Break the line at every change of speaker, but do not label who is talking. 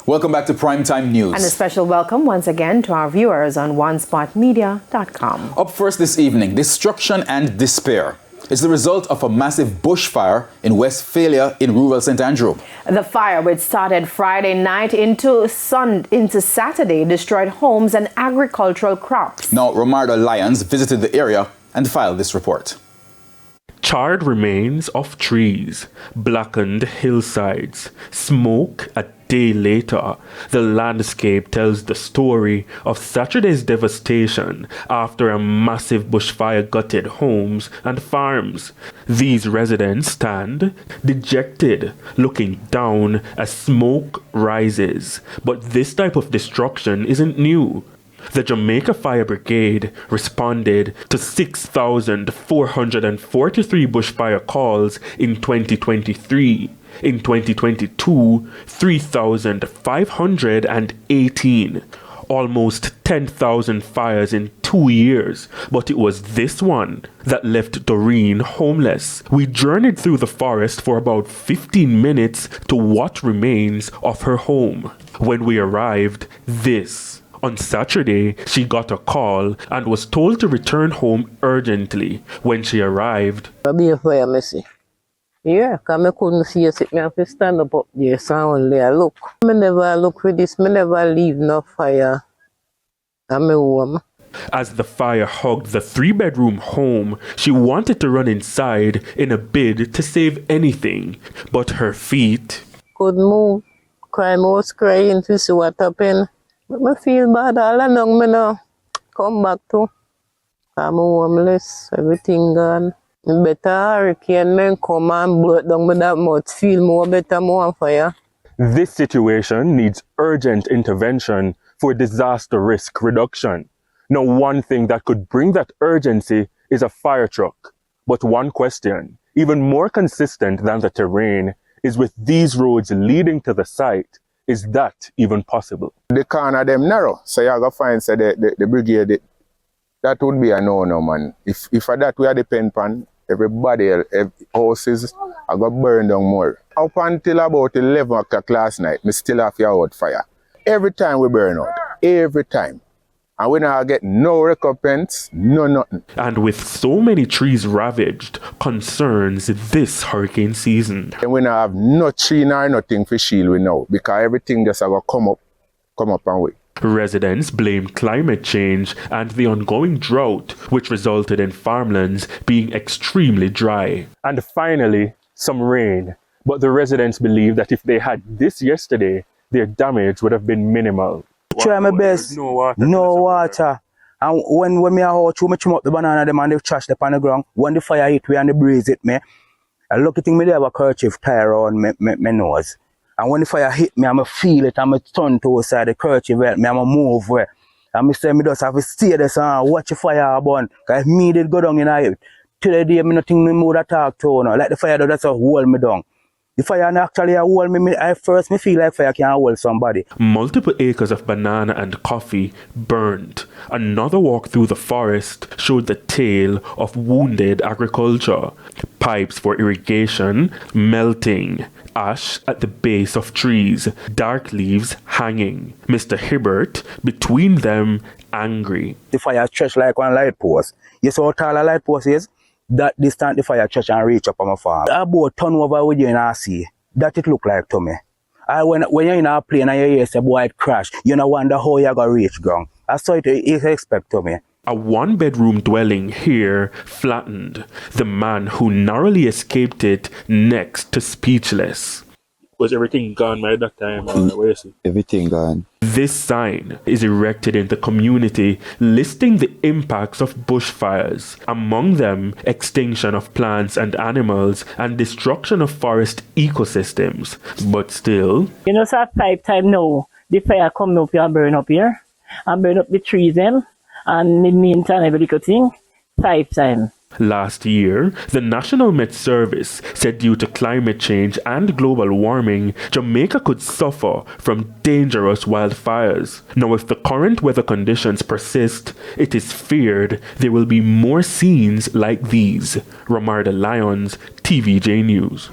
Welcome back to Primetime News.
And a special welcome once again to our viewers on onespotmedia.com.
Up first this evening, destruction and despair. It's the result of a massive bushfire in Westphalia in rural St. Andrew.
The fire, which started Friday night into Saturday, destroyed homes and agricultural crops.
Now, Romardo Lyons visited the area and filed this report.
Charred remains of trees, blackened hillsides, smoke a day later. The landscape tells the story of Saturday's devastation after a massive bushfire gutted homes and farms. These residents stand dejected, looking down as smoke rises. But this type of destruction isn't new. The Jamaica Fire Brigade responded to 6,443 bushfire calls in 2023. In 2022, 3,518. Almost 10,000 fires in 2 years. But it was this one that left Doreen homeless. We journeyed through the forest for about 15 minutes to what remains of her home. When we arrived, on Saturday, she got a call and was told to return home urgently. When she arrived,
yeah, because I couldn't face it. I have to stand up there, so only I look. I never look for this. I never leave no fire. I'm home.
As the fire hugged the 3-bedroom home, she wanted to run inside in a bid to save anything, but her feet
couldn't move. I was crying to see what happened. But I feel bad all along. I now come back to. I'm homeless. Everything gone. Better hurricane men come and blow it down with that much. Feel more better, more on fire.
This situation needs urgent intervention for disaster risk reduction. Now, one thing that could bring that urgency is a fire truck. But one question, even more consistent than the terrain, is with these roads leading to the site, is that even possible?
The corner them narrow, so you have to find say the brigade, that would be a no-no, man. If for that we are depend on, everybody, houses are going to burn down more. Up until about 11 o'clock last night, we still have your out fire. Every time we burn out, every time. And we now get no recompense, no nothing.
And with so many trees ravaged, concerns this hurricane season.
And we now have no tree nor nothing for shield we know, because everything just have to come up and wait.
Residents blame climate change and the ongoing drought, which resulted in farmlands being extremely dry.
And finally, some rain. But the residents believe that if they had this yesterday, their damage would have been minimal.
Try my best. No water. And when me out, me chum up the banana them and they trash them on the ground. When the fire hit me and the breeze hit me, I look at me, they have a kerchief tie around my nose. And when the fire hit me, I'm feel it, I'm turn to the side, the kerchief help me, I'm move where. And I say, me just have to stay there and watch the fire burn. Because if me did go down in a till the day, me nothing me more that talk to, no. Like the fire does, that's a hold me down. The fire actually hold me, I first me feel like fire can hold somebody.
Multiple acres of banana and coffee burned. Another walk through the forest showed the tale of wounded agriculture. Pipes for irrigation melting. Ash at the base of trees. Dark leaves hanging. Mr. Hibbert, between them, angry.
The fire stretched like one light post. You saw how tall a light post is? That distance the fire stretch and reach up on my farm. About turn over with you in a sea. That it look like to me. When you're in a plane and you hear say boy it crash, you know wonder how you're gonna reach ground. That's what it expect to me.
A 1-bedroom dwelling here flattened. The man who narrowly escaped it next to speechless.
Was everything gone by that time? Where is it?
Everything gone.
This sign is erected in the community listing the impacts of bushfires, among them extinction of plants and animals and destruction of forest ecosystems. But still,
You know, so 5 times now, the fire come up here and burn up here, and burn up the trees them, and the meantime every little thing, 5 times.
last year, the National Met Service said due to climate change and global warming, Jamaica could suffer from dangerous wildfires. Now, if the current weather conditions persist, it is feared there will be more scenes like these. Romardo Lyons, TVJ News.